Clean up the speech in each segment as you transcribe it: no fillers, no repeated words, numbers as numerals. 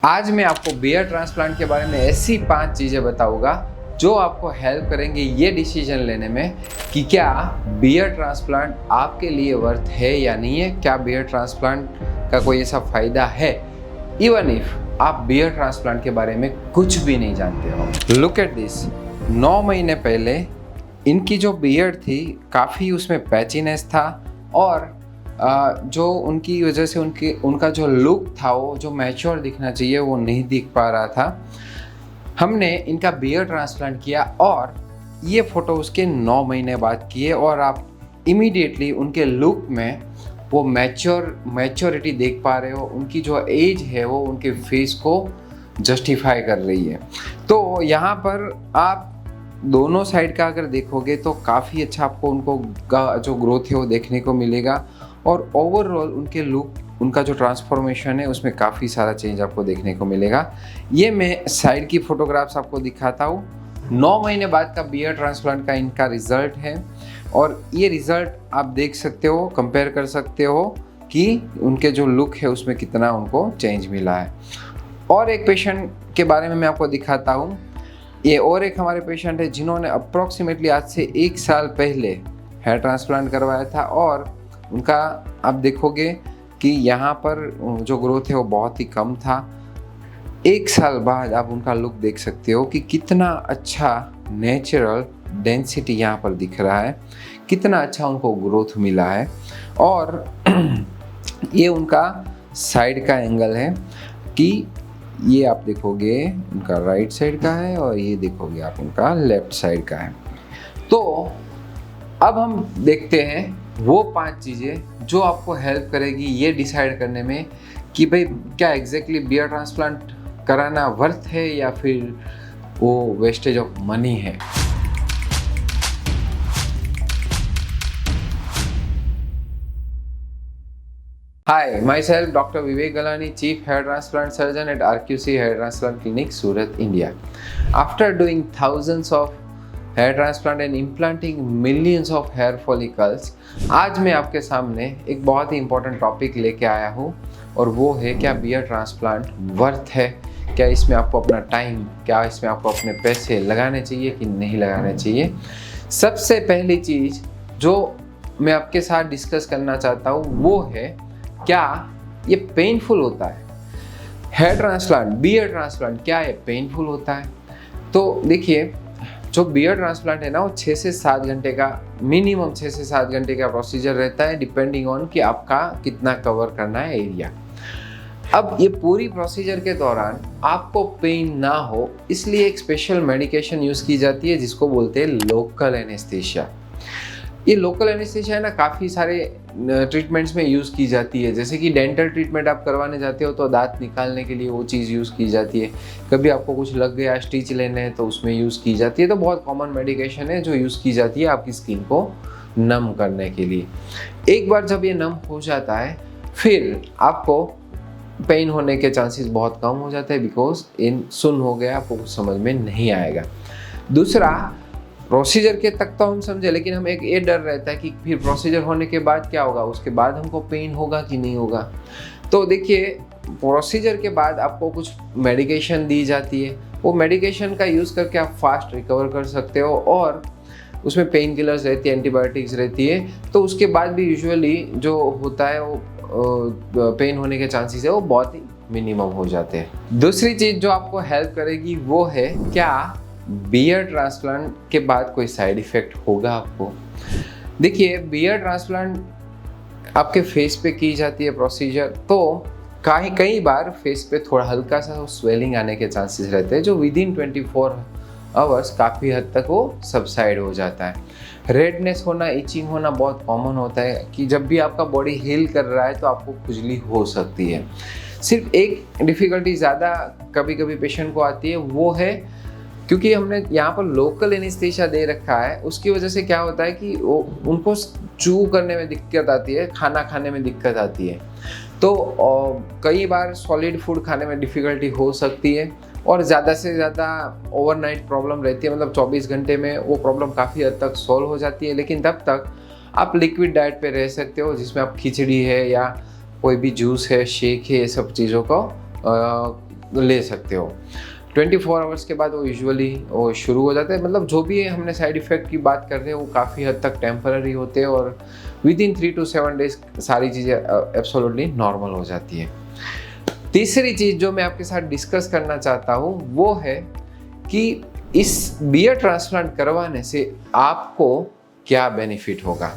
आज मैं आपको बियर ट्रांसप्लांट के बारे में ऐसी 5 चीज़ें बताऊंगा जो आपको हेल्प करेंगे ये डिसीजन लेने में कि क्या बियर ट्रांसप्लांट आपके लिए वर्थ है या नहीं है, क्या बियर ट्रांसप्लांट का कोई ऐसा फ़ायदा है इवन इफ आप बियर ट्रांसप्लांट के बारे में कुछ भी नहीं जानते हो। लुक एट दिस, 9 महीने पहले इनकी जो बियर्ड थी काफ़ी उसमें पैचीनेस था और जो उनकी वजह से उनका जो लुक था वो जो मैच्योर दिखना चाहिए वो नहीं दिख पा रहा था। हमने इनका बियर ट्रांसप्लांट किया और ये फ़ोटो उसके 9 महीने बाद किए और आप इमीडिएटली उनके लुक में वो मैच्योरिटी देख पा रहे हो। उनकी जो एज है वो उनके फेस को जस्टिफाई कर रही है। तो यहाँ पर आप दोनों साइड का अगर देखोगे तो काफ़ी अच्छा आपको उनको जो ग्रोथ है वो देखने को मिलेगा और ओवरऑल उनके लुक, उनका जो ट्रांसफॉर्मेशन है उसमें काफ़ी सारा चेंज आपको देखने को मिलेगा। ये मैं साइड की फ़ोटोग्राफ्स आपको दिखाता हूँ। 9 महीने बाद का बियर ट्रांसप्लांट का इनका रिज़ल्ट है और ये रिज़ल्ट आप देख सकते हो, कंपेयर कर सकते हो कि उनके जो लुक है उसमें कितना उनको चेंज मिला है। और एक पेशेंट के बारे में मैं आपको दिखाता हूँ। ये और एक हमारे पेशेंट है जिन्होंने अप्रॉक्सीमेटली आज से 1 साल पहले हेयर ट्रांसप्लांट करवाया था और उनका आप देखोगे कि यहाँ पर जो ग्रोथ है वो बहुत ही कम था। 1 साल बाद आप उनका लुक देख सकते हो कि कितना अच्छा नेचुरल डेंसिटी यहाँ पर दिख रहा है, कितना अच्छा उनको ग्रोथ मिला है। और ये उनका साइड का एंगल है कि ये आप देखोगे उनका राइट साइड का है और ये देखोगे आप उनका लेफ्ट साइड का है। तो अब हम देखते हैं वो 5 चीज़ें जो आपको हेल्प करेगी ये डिसाइड करने में कि भाई क्या एग्जैक्टली बियर ट्रांसप्लांट कराना वर्थ है या फिर वो वेस्टेज ऑफ मनी है। Hi, myself Dr. Vivek Galani, Chief Hair Transplant Surgeon at RQC Hair Transplant Clinic, Surat, India. After doing thousands of hair transplant and implanting millions of hair follicles, आज मैं आपके सामने एक बहुत ही important topic लेके आया हूँ और वो है क्या बियर ट्रांसप्लांट वर्थ है, क्या इसमें आपको अपना टाइम, क्या इसमें आपको अपने पैसे लगाने चाहिए कि नहीं लगाने चाहिए। सबसे पहली चीज़ जो मैं आपके साथ डिस्कस करना चाहता हूँ वो है क्या ये पेनफुल होता है। हेयर ट्रांसप्लांट, बियर ट्रांसप्लांट, क्या ये पेनफुल होता है? तो देखिए, जो बियर ट्रांसप्लांट है ना वो 6 से 7 घंटे का, मिनिमम 6 से 7 घंटे का प्रोसीजर रहता है, डिपेंडिंग ऑन कि आपका कितना कवर करना है एरिया। अब ये पूरी प्रोसीजर के दौरान आपको पेन ना हो इसलिए एक स्पेशल मेडिकेशन यूज़ की जाती है जिसको बोलते हैं लोकल एनेस्थीसिया। ये लोकल एनेस्थीसिया है ना काफ़ी सारे ट्रीटमेंट्स में यूज़ की जाती है। जैसे कि डेंटल ट्रीटमेंट आप करवाने जाते हो तो दांत निकालने के लिए वो चीज़ यूज़ की जाती है। कभी आपको कुछ लग गया, स्टिच लेने हैं तो उसमें यूज़ की जाती है। तो बहुत कॉमन मेडिकेशन है जो यूज़ की जाती है आपकी स्किन को नम करने के लिए। एक बार जब ये नम हो जाता है फिर आपको पेन होने के चांसेस बहुत कम हो जाते हैं बिकॉज इन सुन हो गया, आपको कुछ समझ में नहीं आएगा। दूसरा, प्रोसीजर के तक तो हम समझे, लेकिन हम एक ये डर रहता है कि फिर प्रोसीजर होने के बाद क्या होगा, उसके बाद हमको पेन होगा कि नहीं होगा। तो देखिए, प्रोसीजर के बाद आपको कुछ मेडिकेशन दी जाती है, वो मेडिकेशन का यूज़ करके आप फास्ट रिकवर कर सकते हो और उसमें पेन किलर्स रहती है, एंटीबायोटिक्स रहती है। तो उसके बाद भी यूजुअली जो होता है वो पेन होने के चांसेस है वो बहुत ही मिनिमम हो जाते हैं। दूसरी चीज़ जो आपको हेल्प करेगी वो है क्या बियर ट्रांसप्लांट के बाद कोई साइड इफ़ेक्ट होगा आपको। देखिए, बियर ट्रांसप्लांट आपके फेस पे की जाती है प्रोसीजर, तो कई बार फेस पे थोड़ा हल्का सा स्वेलिंग आने के चांसेस रहते हैं जो विदिन 24 आवर्स काफ़ी हद तक वो सबसाइड हो जाता है। रेडनेस होना, इचिंग होना बहुत कॉमन होता है कि जब भी आपका बॉडी हील कर रहा है तो आपको खुजली हो सकती है। सिर्फ एक डिफ़िकल्टी ज़्यादा कभी कभी पेशेंट को आती है, वो है क्योंकि हमने यहाँ पर लोकल एनेस्थीसिया दे रखा है, उसकी वजह से क्या होता है कि वो उनको चू करने में दिक्कत आती है, खाना खाने में दिक्कत आती है। तो कई बार सॉलिड फूड खाने में डिफ़िकल्टी हो सकती है और ज़्यादा से ज़्यादा ओवरनाइट प्रॉब्लम रहती है, मतलब 24 घंटे में वो प्रॉब्लम काफ़ी हद तक सॉल्व हो जाती है। लेकिन तब तक आप लिक्विड डाइट पे रह सकते हो जिसमें आप खिचड़ी है या कोई भी जूस है, शेक है, ये सब चीज़ों को ले सकते हो। 24 आवर्स के बाद वो यूजुअली वो शुरू हो जाते हैं। मतलब जो भी है, हमने साइड इफ़ेक्ट की बात कर रहे हैं, वो काफ़ी हद तक टेम्पररी होते हैं और विद इन 3 to 7 डेज सारी चीज़ें एब्सोल्युटली नॉर्मल हो जाती है। तीसरी चीज़ जो मैं आपके साथ डिस्कस करना चाहता हूँ वो है कि इस बियर्ड ट्रांसप्लांट करवाने से आपको क्या बेनिफिट होगा।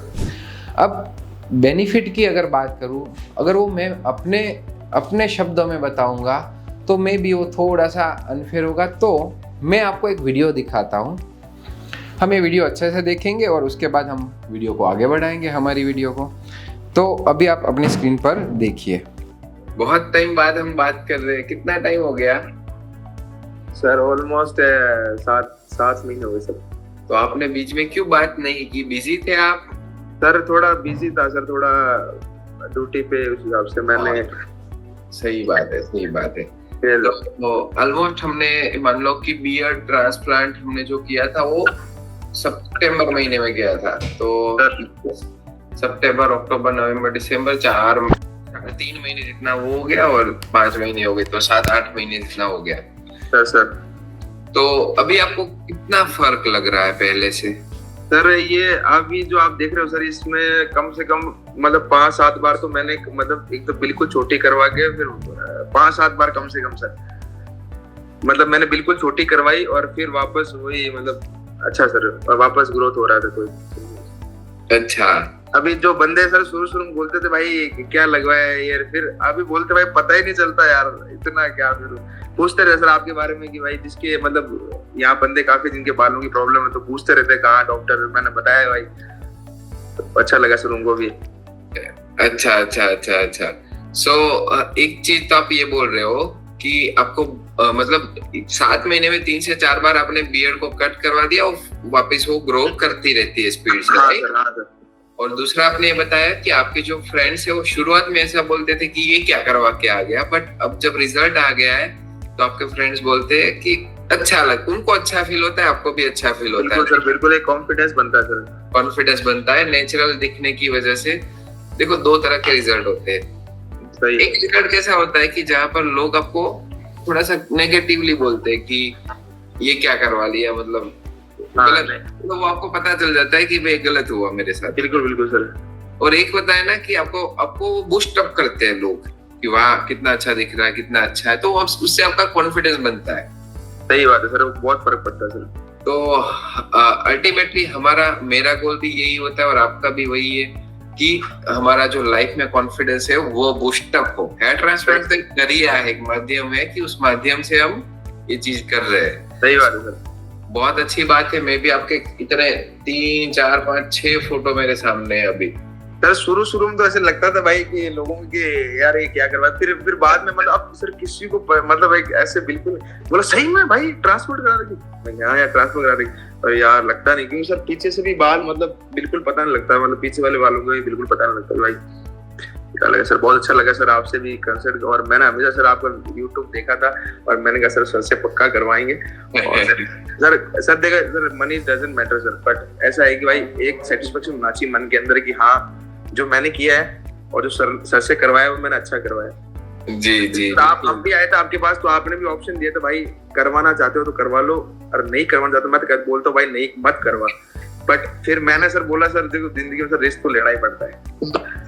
अब बेनिफिट की अगर बात करूँ, अगर वो मैं अपने शब्दों में बताऊँगा तो मे बी वो थोड़ा सा अनफेयर होगा। तो मैं आपको एक वीडियो दिखाता हूँ, हम ये वीडियो अच्छे से देखेंगे और उसके बाद हम वीडियो को आगे बढ़ाएंगे, हमारी वीडियो को। तो अभी आप अपनी स्क्रीन पर देखिए। बहुत टाइम बाद हम बात कर रहे हैं। कितना टाइम हो गया सर? ऑलमोस्ट 7 महीने हो गए सर। तो आपने बीच में क्यों बात नहीं की? बिजी थे आप? सर थोड़ा बिजी था सर, थोड़ा ड्यूटी पे, उस हिसाब से मैंने। सही बात है, सही बात है। फिर तो ऑलमोस्ट हमने मान लो कि बियर्ड ट्रांसप्लांट हमने जो किया था वो सितंबर महीने में किया था। तो सितंबर, अक्टूबर, नवंबर, दिसंबर 3 महीने जितना वो हो गया और 5 महीने हो गए, तो 7-8 महीने जितना हो गया। सर तो अभी आपको कितना फर्क लग रहा है पहले से? सर ये अभी जो आप देख रहे हो सर, इसमें कम से कम मतलब 5-7 बार तो मैंने मतलब एक तो बिल्कुल छोटी करवा के फिर 5-7 बार कम से कम सर, मतलब मैंने बिल्कुल छोटी करवाई और फिर वापस वही, मतलब अच्छा सर वापस ग्रोथ हो रहा था कोई। अच्छा। अभी जो बंदे सर शुरू में बोलते थे भाई क्या लगवाया है यार, फिर अभी बोलते भाई पता ही नहीं चलता यार इतना क्या। फिर पूछते रहे सर आपके बारे में कि भाई जिसके मतलब यहाँ बंदे काफी जिनके बालों की प्रॉब्लम है तो पूछते रहते कहाँ डॉक्टर, मैंने बताया भाई, तो अच्छा लगा सर उनको भी। अच्छा। सो एक चीज तो आप ये बोल रहे हो कि आपको मतलब 7 महीने में 3 से 4 बार आपने बियर्ड को कट करवा दिया और वापस वो ग्रो करती रहती है स्पीड से। हाँ सर। और दूसरा आपने ये बताया कि आपके जो फ्रेंड्स है वो शुरुआत में ऐसा बोलते थे कि ये क्या करवा के आ गया, बट अब जब रिजल्ट आ गया है तो आपके फ्रेंड्स बोलते हैं कि उनको अच्छा फील होता है, आपको भी अच्छा फील होता है। सर बिल्कुल एक कॉन्फिडेंस बनता है सर, कॉन्फिडेंस बनता है नेचुरल दिखने की वजह से। देखो 2 तरह के रिजल्ट होते हैं। एक रिजल्ट कैसा होता है कि जहाँ पर लोग आपको थोड़ा सा नेगेटिवली बोलते हैं कि ये क्या करवा लिया, मतलब गलत, तो वो आपको पता चल जाता है कि भाई गलत हुआ मेरे साथ। बिल्कुल सर। और एक होता है ना कि आपको बूस्ट अप करते हैं लोग कि वाह कितना अच्छा दिख रहा है, कितना अच्छा है, तो उससे आपका कॉन्फिडेंस बनता है। सही बात है सर, बहुत फर्क पड़ता है सर। तो अल्टीमेटली मेरा गोल भी यही होता है और आपका भी वही है कि हमारा जो लाइफ में कॉन्फिडेंस है वो बूस्ट अप हो। हेयर ट्रांसप्लांट एक जरिया है, एक माध्यम है कि उस माध्यम से हम ये चीज कर रहे हैं। सही बात है सर, बहुत अच्छी बात है। मैं भी आपके इतने 3, 4, 5, 6 फोटो मेरे सामने है अभी। सर शुरू में तो ऐसे लगता था भाई कि लोगों के यार ये क्या करवा, फिर बाद में मतलब अब सर किसी को मतलब एक ऐसे बिल्कुल बोला सही में भाई ट्रांसपोर्ट करा रही, मैं हाँ यार ट्रांसपोर्ट करा रही, और यार लगता नहीं क्योंकि सर पीछे से भी बाल मतलब बिल्कुल पता नहीं लगता, मतलब पीछे वाले बालों को बिल्कुल पता नहीं लगता भाई। क्या लगा सर, बहुत अच्छा लगा सर आपसे भी कंसल्ट, और मैंने हमेशा सर आपका यूट्यूब देखा था और मैंने कहा सर से पक्का करवाएंगे। और सर देखा sir money doesn't matter sir, but ऐसा है कि भाई एक सेटिस्फेक्शन होना चाहिए मन के अंदर कि हाँ जो मैंने किया है और जो सर से करवाया वो मैंने अच्छा करवाया। जी तो आप हम भी आए थे आपके पास तो आपने भी ऑप्शन दिया था भाई करवाना चाहते हो तो करवा लो और नहीं करवाना चाहते मैं तो बोलता हूँ भाई नहीं मत करवा, बट फिर मैंने सर बोला सर देखो जिंदगी में सर रिस्क तो लेना ही पड़ता है।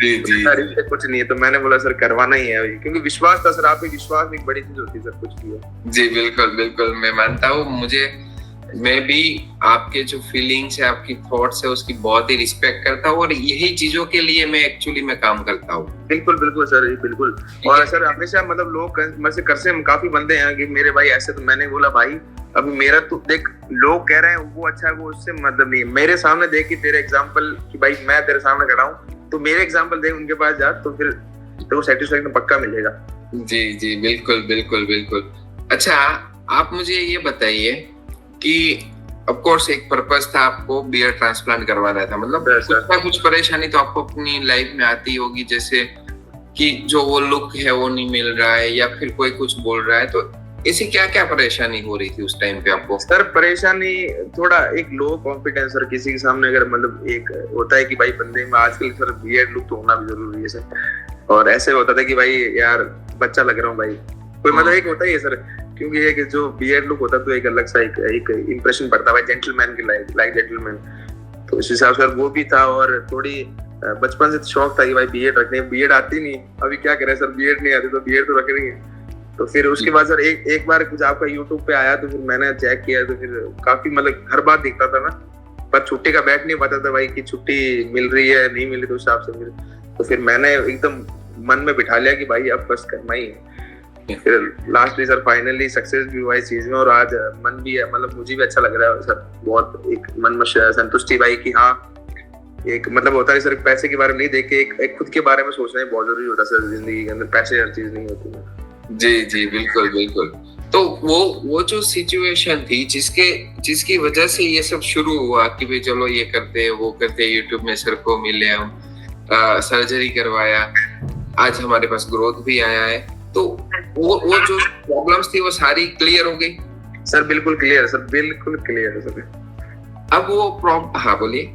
जी कुछ नहीं है तो मैंने बोला सर करवाना ही है क्योंकि विश्वास था सर, आपके विश्वास एक बड़ी चीज होती है सर कुछ भी है। जी बिल्कुल मैं मानता हूँ। मैं भी आपके जो फीलिंग्स है, आपकी थॉट्स है उसकी बहुत ही रिस्पेक्ट करता हूँ और यही चीजों के लिए मैं एक्चुअली में काम करता हूँ। बिल्कुल सर बिल्कुल। और सर हमेशा मतलब लोग कर से काफी बंदे हैं कि मेरे भाई ऐसे, तो मैंने बोला भाई अभी मेरा तो देख लोग कह रहे हैं वो अच्छा है वो उससे मतलब नहीं, मेरे सामने देख कि तेरे एग्जाम्पल कि भाई मैं तेरे सामने खड़ा हूँ तो मेरे एग्जाम्पल देख उनके पास जा तो फिर तो सेटिस्फेक्शन पक्का मिलेगा। जी बिल्कुल। अच्छा आप मुझे ये बताइए कि ऑफ कोर्स एक पर्पस था आपको बियर्ड ट्रांसप्लांट करवाना था, मतलब कुछ परेशानी तो आपको अपनी लाइफ में आती होगी, जैसे कि जो वो लुक है वो नहीं मिल रहा है या फिर कोई कुछ बोल रहा है, तो ऐसी क्या परेशानी हो रही थी उस टाइम पे आपको? सर परेशानी थोड़ा एक लो कॉन्फिडेंस सर, किसी के सामने अगर मतलब एक होता है कि भाई बंदे में आजकल सर बियर्ड लुक तो होना भी जरूरी है सर, और ऐसे होता था कि भाई यार बच्चा लग रहा हूँ भाई कोई मतलब एक होता ही है सर, क्योंकि एक जो बियर्ड लुक होता है तो एक अलग सा एक इंप्रेशन पड़ता है जेंटलमैन के लाइक जेंटलमैन, तो इस हिसाब से वो भी था। और थोड़ी बचपन से शौक था कि भाई बियर्ड रखने, बियर्ड आती नहीं, अभी क्या करें सर, बियर्ड नहीं आती तो बियर्ड तो रखेंगे। तो फिर उसके बाद सर एक बार कुछ आपका यूट्यूब पे आया तो फिर मैंने चेक किया, तो फिर काफी मतलब हर बार दिखता था ना, पर छुट्टी का बैठ नहीं पाता था भाई कि छुट्टी मिल रही है नहीं मिल रही, तो उस हिसाब से फिर मैंने एकदम मन में बिठा लिया कि भाई अब बस करना ही है। फिर लास्टली सर फाइनली सक्सेस भी हुआ इस चीज में, और आज मन भी है, मतलब मुझे भी अच्छा लग रहा है सर, बहुत एक मन में संतुष्टि भाई कि हाँ, एक मतलब होता है सर पैसे के बारे में नहीं देख के एक खुद के बारे में सोचना ही बहुत जरूरी होता है सर जिंदगी के अंदर, पैसे हर चीज नहीं होती है। जी जी बिल्कुल बिल्कुल। तो वो जो सिचुएशन थी जिसकी वजह से ये सब शुरू हुआ कि भाई चलो ये करते हैं वो करते हैं, यूट्यूब में सर को मिले हम, सर्जरी करवाया, आज हमारे पास ग्रोथ भी आया है, तो वो जो प्रॉब्लम्स थी वो सारी क्लियर हो गई सर? बिल्कुल क्लियर सर, बिल्कुल क्लियर है सर। अब वो प्रॉब्लम, हाँ बोलिए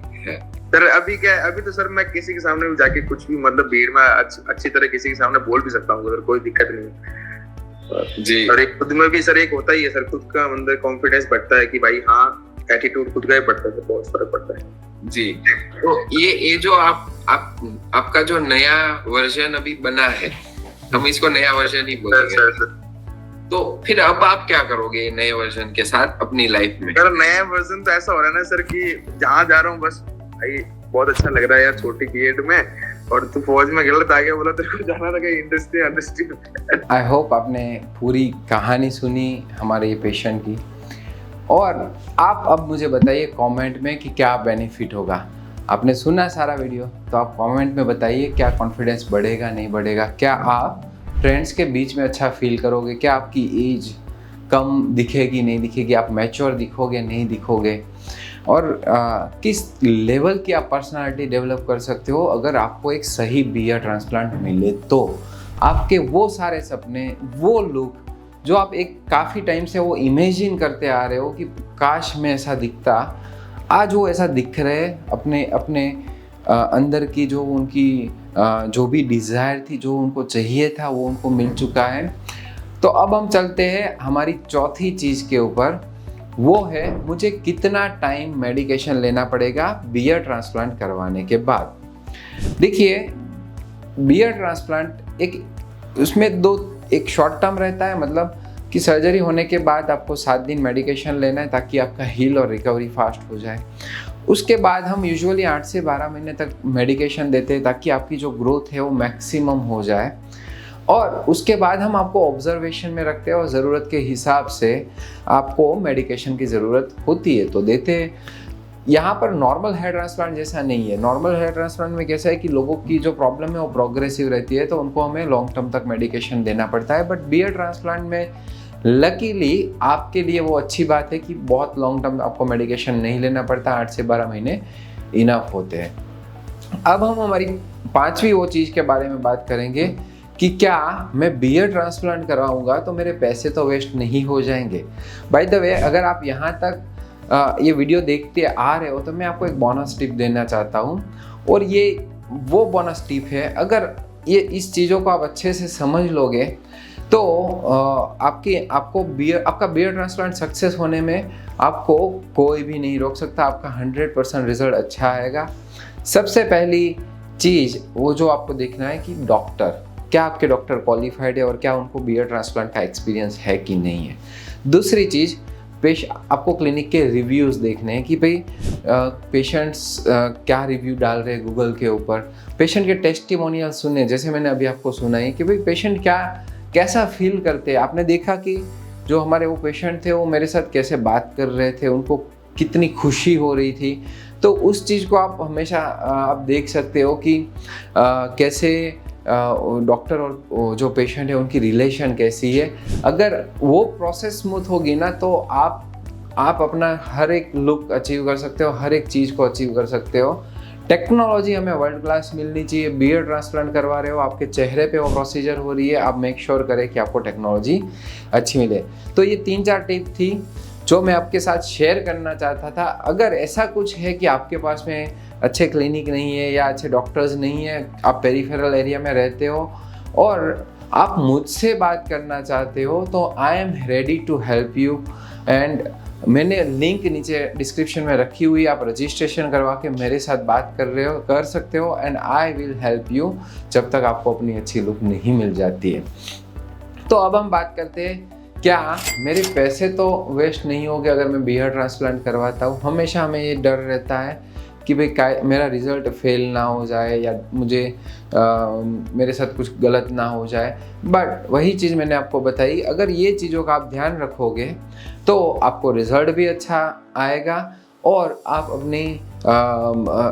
सर। अभी क्या है, अभी तो सर मैं किसी के सामने जाके कुछ भी मतलब भीड़ में अच्छी तरह किसी के सामने बोल भी सकता हूँ सर, कोई दिक्कत नहीं जी। और एक खुद में भी सर एक होता ही है सर, खुद का अंदर कॉन्फिडेंस बढ़ता है कि भाई हाँ, एटीट्यूड खुद का ही बढ़ता है, बहुत फर्क पड़ता है जी। तो ये जो आपका जो नया वर्जन अभी बना है, हम इसको नया वर्जन ही बोलेंगे, तो फिर अब आप क्या करोगे नए वर्जन के साथ अपनी लाइफ में? सर नया वर्जन तो ऐसा हो रहा है ना सर कि जहाँ जा रहा हूँ बस भाई बहुत अच्छा लग रहा है यार, छोटी एज में, और तू फौज में गलत आ गया, बोला तेरे को जाना था इंडस्ट्री। आई होप आपने पूरी कहानी सुनी हमारे ये पेशेंट की, और आप अब मुझे बताइए कमेंट में कि क्या बेनिफिट होगा। आपने सुना सारा वीडियो, तो आप कमेंट में बताइए क्या कॉन्फिडेंस बढ़ेगा नहीं बढ़ेगा, क्या आप फ्रेंड्स के बीच में अच्छा फील करोगे, क्या आपकी एज कम दिखेगी नहीं दिखेगी, आप मैच्योर दिखोगे नहीं दिखोगे, और किस लेवल की आप पर्सनालिटी डेवलप कर सकते हो अगर आपको एक सही बियर ट्रांसप्लांट मिले। तो आपके वो सारे सपने, वो लुक जो आप एक काफ़ी टाइम से वो इमेजिन करते आ रहे हो कि काश मैं ऐसा दिखता, आज वो ऐसा दिख रहे, अपने अंदर की जो उनकी जो भी डिज़ायर थी, जो उनको चाहिए था, वो उनको मिल चुका है। तो अब हम चलते हैं हमारी चौथी चीज़ के ऊपर, वो है मुझे कितना टाइम मेडिकेशन लेना पड़ेगा बियर ट्रांसप्लांट करवाने के बाद। देखिए बियर ट्रांसप्लांट उसमें एक शॉर्ट टर्म रहता है, मतलब कि सर्जरी होने के बाद आपको 7 दिन मेडिकेशन लेना है ताकि आपका हील और रिकवरी फास्ट हो जाए। उसके बाद हम यूजुअली 8 से 12 महीने तक मेडिकेशन देते हैं ताकि आपकी जो ग्रोथ है वो मैक्सिमम हो जाए, और उसके बाद हम आपको ऑब्जर्वेशन में रखते हैं और ज़रूरत के हिसाब से आपको मेडिकेशन की ज़रूरत होती है तो देते हैं। यहाँ पर नॉर्मल हेयर ट्रांसप्लांट जैसा नहीं है। नॉर्मल हेयर ट्रांसप्लांट में कैसा है कि लोगों की जो प्रॉब्लम है वो प्रोग्रेसिव रहती है, तो उनको हमें लॉन्ग टर्म तक मेडिकेशन देना पड़ता है। बट बियर ट्रांसप्लांट में लकीली आपके लिए वो अच्छी बात है कि बहुत लॉन्ग टर्म आपको मेडिकेशन नहीं लेना पड़ता, 8 से 12 महीने इनफ होते हैं। अब हम हमारी 5वीं वो चीज़ के बारे में बात करेंगे कि क्या मैं बियर ट्रांसप्लांट करवाऊंगा तो मेरे पैसे तो वेस्ट नहीं हो जाएंगे। बाय द वे, अगर आप यहाँ तक ये वीडियो देखते आ रहे हो तो मैं आपको एक बोनस टिप देना चाहता हूँ, और ये वो बोनस टिप है, अगर ये इस चीज़ों को आप अच्छे से समझ लोगे तो आपका बियर ट्रांसप्लांट सक्सेस होने में आपको कोई भी नहीं रोक सकता। आपका 100% रिजल्ट अच्छा आएगा। सबसे पहली चीज़ वो जो आपको देखना है कि क्या आपके डॉक्टर क्वालिफाइड है और क्या उनको बियर ट्रांसप्लांट का एक्सपीरियंस है कि नहीं है। दूसरी चीज़, आपको क्लिनिक के रिव्यूज़ देखने हैं कि भाई पेशेंट्स क्या रिव्यू डाल रहे हैं गूगल के ऊपर, पेशेंट के टेस्टिमोनियल सुने, जैसे मैंने अभी आपको सुनाई कि भाई पेशेंट कैसा फील करते हैं। आपने देखा कि जो हमारे वो पेशेंट थे वो मेरे साथ कैसे बात कर रहे थे, उनको कितनी खुशी हो रही थी, तो उस चीज़ को आप हमेशा आप देख सकते हो कि कैसे डॉक्टर और जो पेशेंट है उनकी रिलेशन कैसी है। अगर वो प्रोसेस स्मूथ होगी ना तो आप अपना हर एक लुक अचीव कर सकते हो, हर एक चीज़ को अचीव कर सकते हो। टेक्नोलॉजी हमें वर्ल्ड क्लास मिलनी चाहिए। बियर ट्रांसप्लांट करवा रहे हो, आपके चेहरे पे वो प्रोसीजर हो रही है, आप मेक श्योर करें कि आपको टेक्नोलॉजी अच्छी मिले। तो ये 3-4 टिप थी जो मैं आपके साथ शेयर करना चाहता था। अगर ऐसा कुछ है कि आपके पास में अच्छे क्लिनिक नहीं है या अच्छे डॉक्टर्स नहीं है, आप पेरिफेरल एरिया में रहते हो और आप मुझसे बात करना चाहते हो तो I am ready to help you. And मैंने लिंक नीचे डिस्क्रिप्शन में रखी हुई, आप रजिस्ट्रेशन करवा के मेरे साथ बात कर सकते हो and I will help you जब तक आपको अपनी अच्छी लुक नहीं मिल जाती है। तो अब हम बात करते हैं, क्या मेरे पैसे तो वेस्ट नहीं हो गए अगर मैं बियर ट्रांसप्लांट करवाता हूँ। हमेशा हमें ये डर रहता है कि भाई मेरा रिज़ल्ट फेल ना हो जाए या मुझे मेरे साथ कुछ गलत ना हो जाए। बट वही चीज़ मैंने आपको बताई, अगर ये चीज़ों का आप ध्यान रखोगे तो आपको रिज़ल्ट भी अच्छा आएगा और आप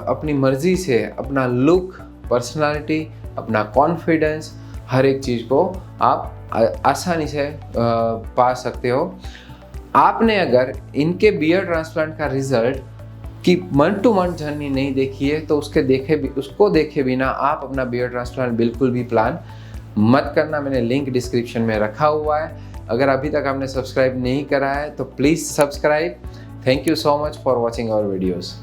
अपनी मर्ज़ी से अपना लुक, पर्सनालिटी, अपना कॉन्फिडेंस, हर एक चीज़ को आप आसानी से पा सकते हो। आपने अगर इनके बियर ट्रांसप्लांट का रिज़ल्ट कि मंथ टू मंथ जर्नी नहीं देखी है तो उसको देखे बिना आप अपना बियर ट्रांसप्लांट बिल्कुल भी प्लान मत करना। मैंने लिंक डिस्क्रिप्शन में रखा हुआ है। अगर अभी तक आपने सब्सक्राइब नहीं करा है तो please subscribe. Thank you so much for watching our videos.